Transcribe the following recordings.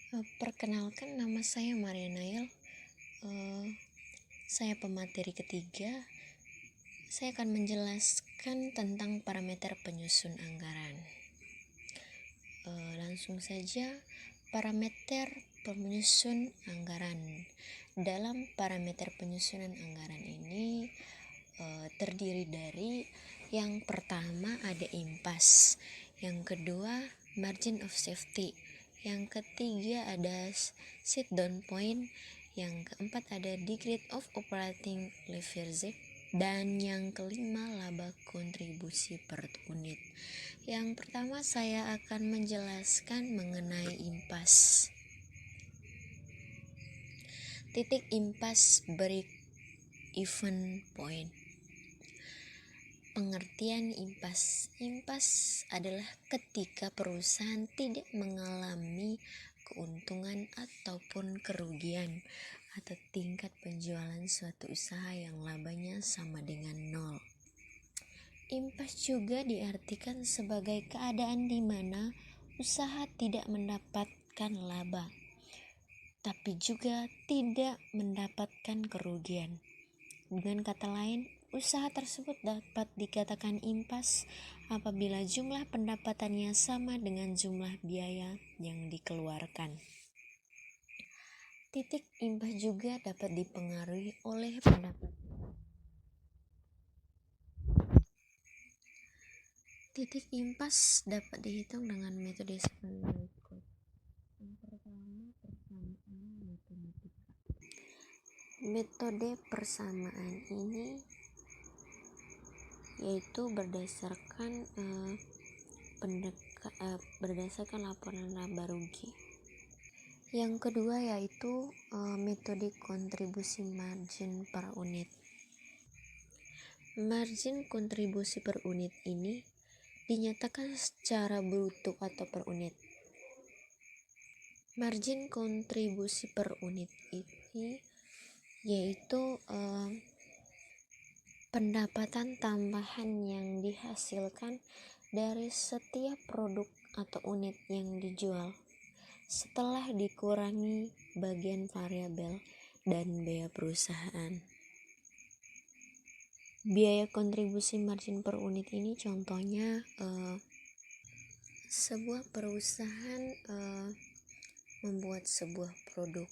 Perkenalkan, nama saya Maria Nail. Saya pemateri ketiga. Saya akan menjelaskan tentang parameter penyusun anggaran. Langsung saja, parameter penyusun anggaran. Dalam parameter penyusunan anggaran ini terdiri dari yang pertama ada impas, yang kedua margin of safety, yang ketiga ada sit down point, yang keempat ada degree of operating leverage, dan yang kelima laba kontribusi per unit. Yang pertama saya akan menjelaskan mengenai impas. Titik impas break even point. Pengertian impas. Impas adalah ketika perusahaan tidak mengalami keuntungan ataupun kerugian atau tingkat penjualan suatu usaha yang labanya sama dengan nol. Impas juga diartikan sebagai keadaan di mana usaha tidak mendapatkan laba, tapi juga tidak mendapatkan kerugian. Dengan kata lain, usaha tersebut dapat dikatakan impas apabila jumlah pendapatannya sama dengan jumlah biaya yang dikeluarkan. Titik impas juga dapat dipengaruhi oleh pendapatan. Titik impas dapat dihitung dengan metode berikut. Yang pertama, persamaan matematika. Metode persamaan ini yaitu berdasarkan laporan laba rugi. Yang kedua yaitu metode kontribusi margin per unit. Margin kontribusi per unit ini dinyatakan secara bruto atau per unit. Margin kontribusi per unit ini yaitu pendapatan tambahan yang dihasilkan dari setiap produk atau unit yang dijual setelah dikurangi bagian variabel dan biaya perusahaan. Biaya kontribusi margin per unit ini contohnya sebuah perusahaan membuat sebuah produk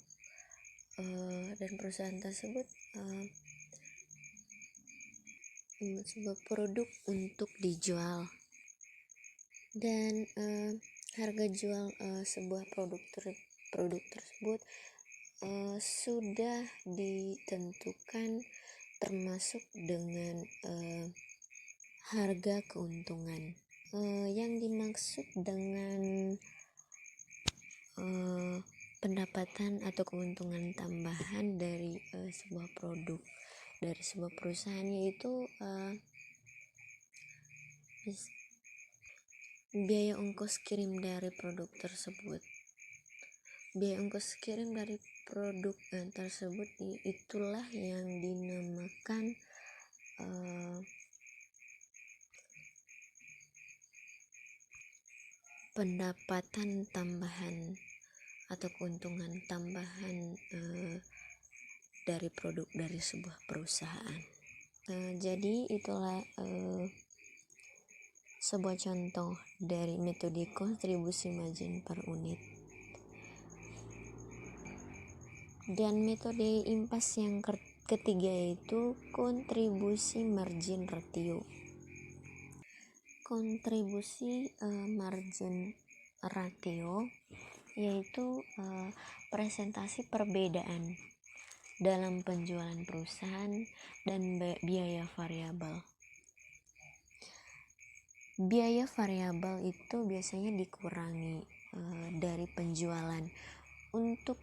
dan perusahaan tersebut membuat sebuah produk untuk dijual, dan harga jual sebuah produk tersebut sudah ditentukan termasuk dengan harga keuntungan. Yang dimaksud dengan pendapatan atau keuntungan tambahan dari sebuah produk dari sebuah perusahaan yaitu biaya ongkos kirim dari produk tersebut. Biaya ongkos kirim dari produk tersebut itulah yang dinamakan pendapatan tambahan atau keuntungan tambahan dari produk dari sebuah perusahaan. Jadi itulah sebuah contoh dari metode kontribusi margin per unit. Dan metode impas yang ketiga yaitu kontribusi margin ratio. Kontribusi margin ratio yaitu presentasi perbedaan dalam penjualan perusahaan dan biaya variabel. Biaya variabel itu biasanya dikurangi dari penjualan untuk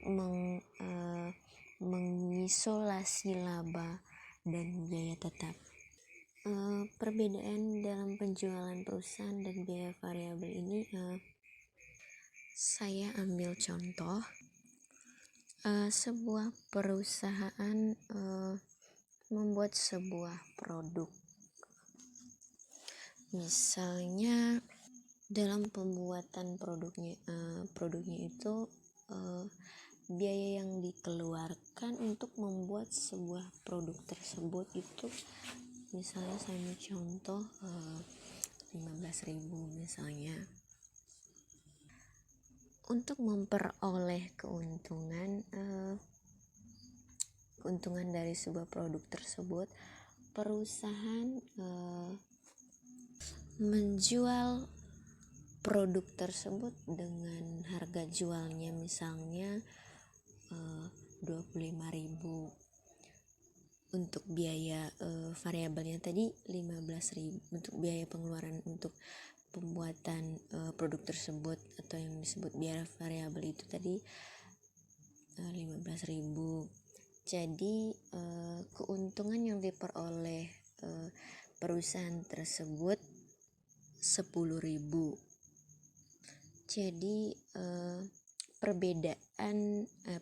mengisolasi laba dan biaya tetap. Perbedaan dalam penjualan perusahaan dan biaya variabel ini saya ambil contoh. Sebuah perusahaan membuat sebuah produk. Misalnya dalam pembuatan produknya itu biaya yang dikeluarkan untuk membuat sebuah produk tersebut itu, misalnya saya ambil contoh 15.000 misalnya. Untuk memperoleh keuntungan dari sebuah produk tersebut, perusahaan menjual produk tersebut dengan harga jualnya misalnya 25.000. Untuk biaya variabelnya tadi 15.000. Untuk biaya pengeluaran untuk pembuatan produk tersebut atau yang disebut biaya variabel itu tadi 15.000. Jadi keuntungan yang diperoleh perusahaan tersebut 10.000. Jadi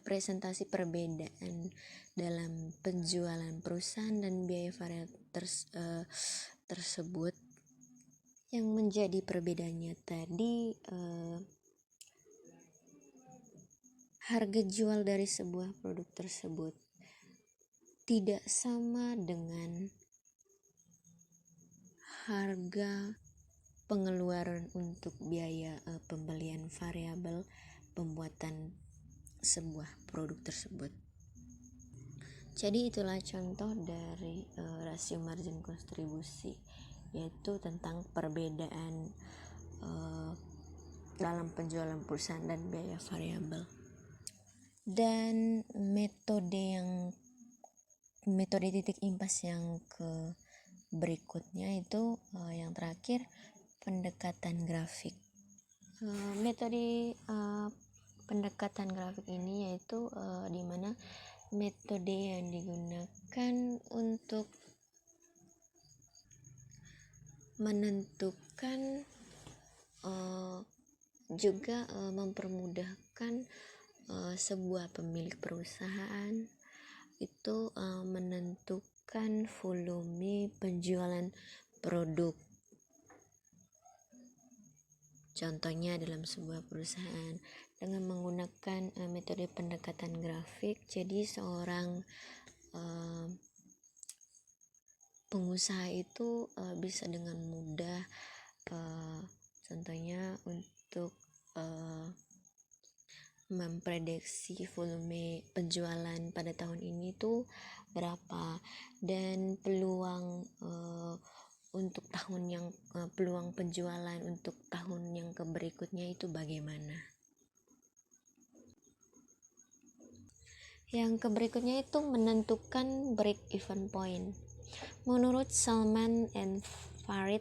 presentasi perbedaan dalam penjualan perusahaan dan biaya variabel tersebut, yang menjadi perbedaannya tadi harga jual dari sebuah produk tersebut tidak sama dengan harga pengeluaran untuk biaya pembelian variabel pembuatan sebuah produk tersebut. Jadi itulah contoh dari rasio margin kontribusi, yaitu tentang perbedaan dalam penjualan perusahaan dan biaya variabel. Dan metode titik impas yang berikutnya itu yang terakhir, pendekatan grafik. Metode pendekatan grafik ini yaitu di mana metode yang digunakan untuk menentukan juga mempermudahkan sebuah pemilik perusahaan itu menentukan volume penjualan produk. Contohnya dalam sebuah perusahaan dengan menggunakan metode pendekatan grafik, jadi seorang pengusaha itu bisa dengan mudah contohnya untuk memprediksi volume penjualan pada tahun ini tuh berapa, dan peluang untuk peluang penjualan untuk tahun yang berikutnya itu bagaimana. Yang berikutnya itu menentukan break even point. Menurut Salman and Farid,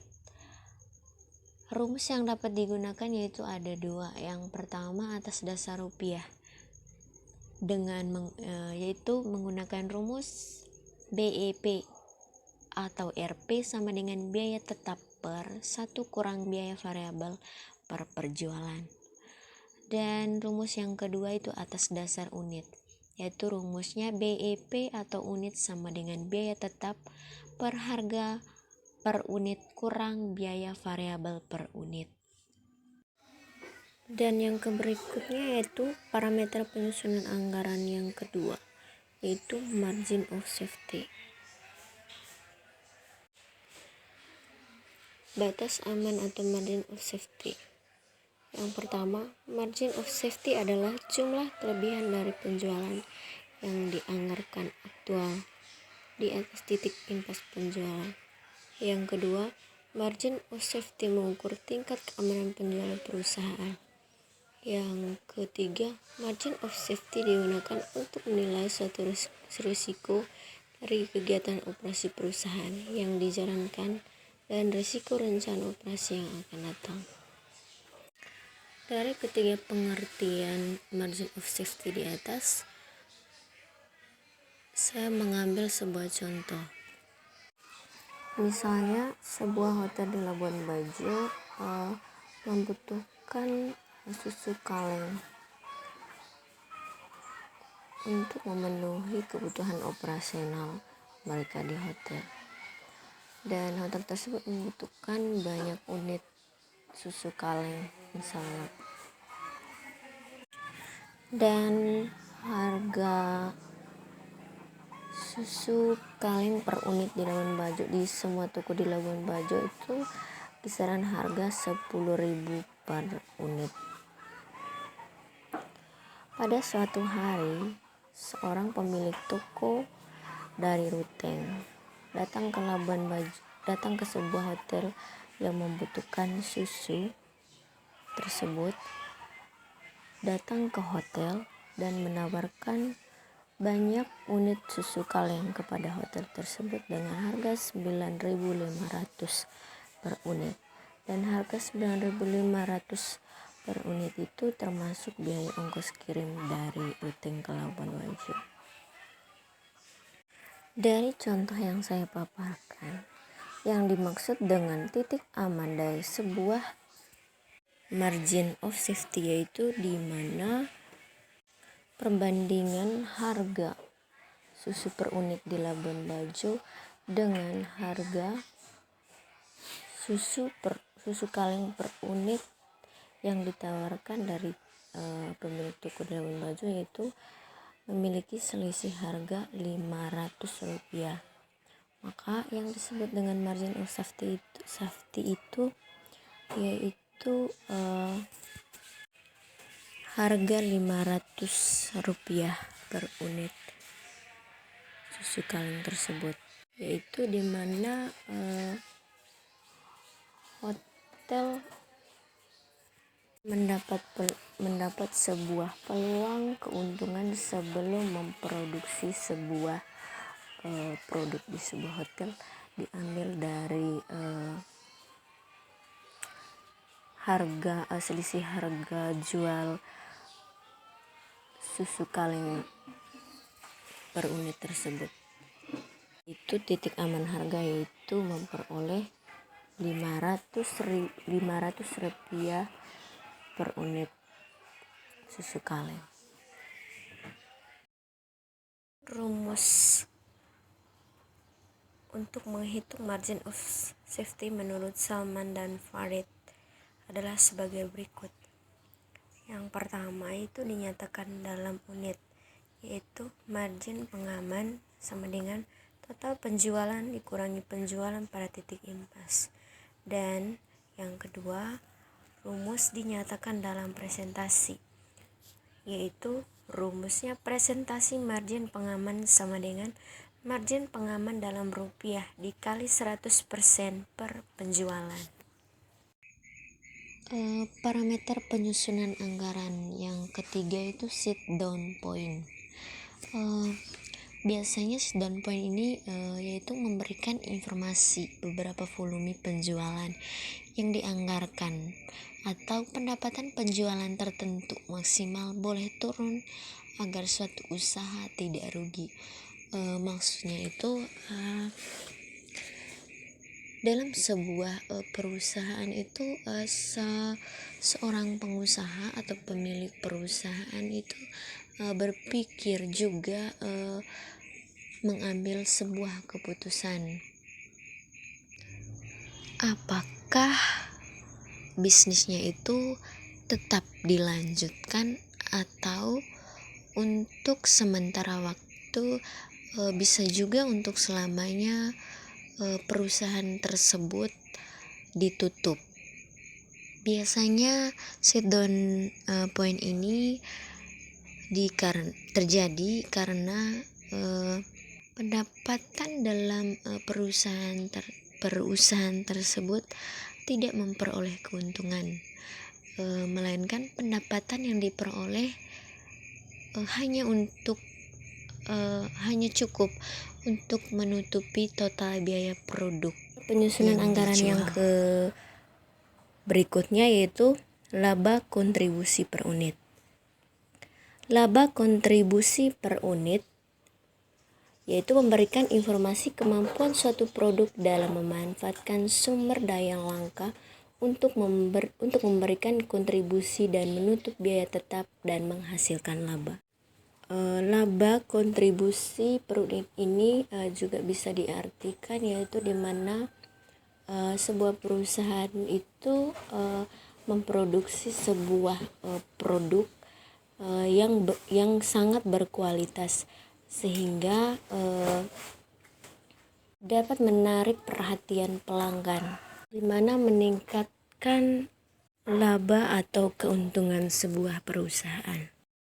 rumus yang dapat digunakan yaitu ada dua. Yang pertama atas dasar rupiah yaitu menggunakan rumus BEP atau RP sama dengan biaya tetap per 1 kurang biaya variabel per perjualan. Dan rumus yang kedua itu atas dasar unit, yaitu rumusnya BEP atau unit sama dengan biaya tetap per harga per unit kurang biaya variabel per unit. Dan yang berikutnya yaitu parameter penyusunan anggaran yang kedua, yaitu margin of safety. Batas aman atau margin of safety. Yang pertama, margin of safety adalah jumlah kelebihan dari penjualan yang dianggarkan aktual di atas titik impas penjualan. Yang kedua, margin of safety mengukur tingkat keamanan penjualan perusahaan. Yang ketiga, margin of safety digunakan untuk menilai suatu risiko dari kegiatan operasi perusahaan yang dijalankan dan risiko rencana operasi yang akan datang. Dari ketiga pengertian margin of safety di atas, saya mengambil sebuah contoh. Misalnya sebuah hotel di Labuan Bajo membutuhkan susu kaleng untuk memenuhi kebutuhan operasional mereka di hotel. Dan hotel tersebut membutuhkan banyak unit susu kaleng misalnya. Dan harga susu kaleng per unit di Labuan Bajo di semua toko di Labuan Bajo itu kisaran harga 10.000 per unit. Pada suatu hari, seorang pemilik toko dari Ruteng datang ke sebuah hotel yang membutuhkan susu tersebut, datang ke hotel dan menawarkan banyak unit susu kaleng kepada hotel tersebut dengan harga 9.500 per unit. Dan harga 9.500 per unit itu termasuk biaya ongkos kirim dari Ruteng ke Labuan Bajo. Dari contoh yang saya paparkan, yang dimaksud dengan titik aman dari sebuah margin of safety yaitu di mana perbandingan harga susu per unit di Labuan Bajo dengan harga susu kaleng per unit yang ditawarkan dari pemilik toko di Labuan Bajo, yaitu memiliki selisih harga Rp500. Maka yang disebut dengan margin of safety itu yaitu harga Rp500 per unit susu kaleng tersebut, yaitu dimana hotel mendapat sebuah peluang keuntungan sebelum memproduksi sebuah produk di sebuah hotel, diambil dari selisih harga jual susu kaleng per unit tersebut. Itu titik aman harga, yaitu memperoleh Rp500 per unit susu kaleng. Rumus untuk menghitung margin of safety menurut Salman dan Farid adalah sebagai berikut. Yang pertama itu dinyatakan dalam unit, yaitu margin pengaman sama dengan total penjualan dikurangi penjualan pada titik impas. Dan yang kedua, rumus dinyatakan dalam presentasi, yaitu rumusnya presentasi margin pengaman sama dengan margin pengaman dalam rupiah dikali 100% per penjualan. Parameter penyusunan anggaran yang ketiga itu sit down point. Biasanya sit down point ini yaitu memberikan informasi beberapa volume penjualan yang dianggarkan atau pendapatan penjualan tertentu maksimal boleh turun agar suatu usaha tidak rugi. Maksudnya itu dalam sebuah perusahaan itu seorang pengusaha atau pemilik perusahaan itu berpikir juga mengambil sebuah keputusan, apakah bisnisnya itu tetap dilanjutkan atau untuk sementara waktu bisa juga untuk selamanya perusahaan tersebut ditutup. Biasanya sit down point ini terjadi karena pendapatan dalam perusahaan tersebut tidak memperoleh keuntungan, melainkan pendapatan yang diperoleh hanya cukup untuk menutupi total biaya produk. Penyusunan anggaran yang berikutnya yaitu laba kontribusi per unit. Laba kontribusi per unit yaitu memberikan informasi kemampuan suatu produk dalam memanfaatkan sumber daya langka untuk memberikan kontribusi dan menutup biaya tetap dan menghasilkan laba. Laba kontribusi per unit ini juga bisa diartikan yaitu di mana sebuah perusahaan itu memproduksi sebuah produk yang sangat berkualitas sehingga dapat menarik perhatian pelanggan, di mana meningkatkan laba atau keuntungan sebuah perusahaan.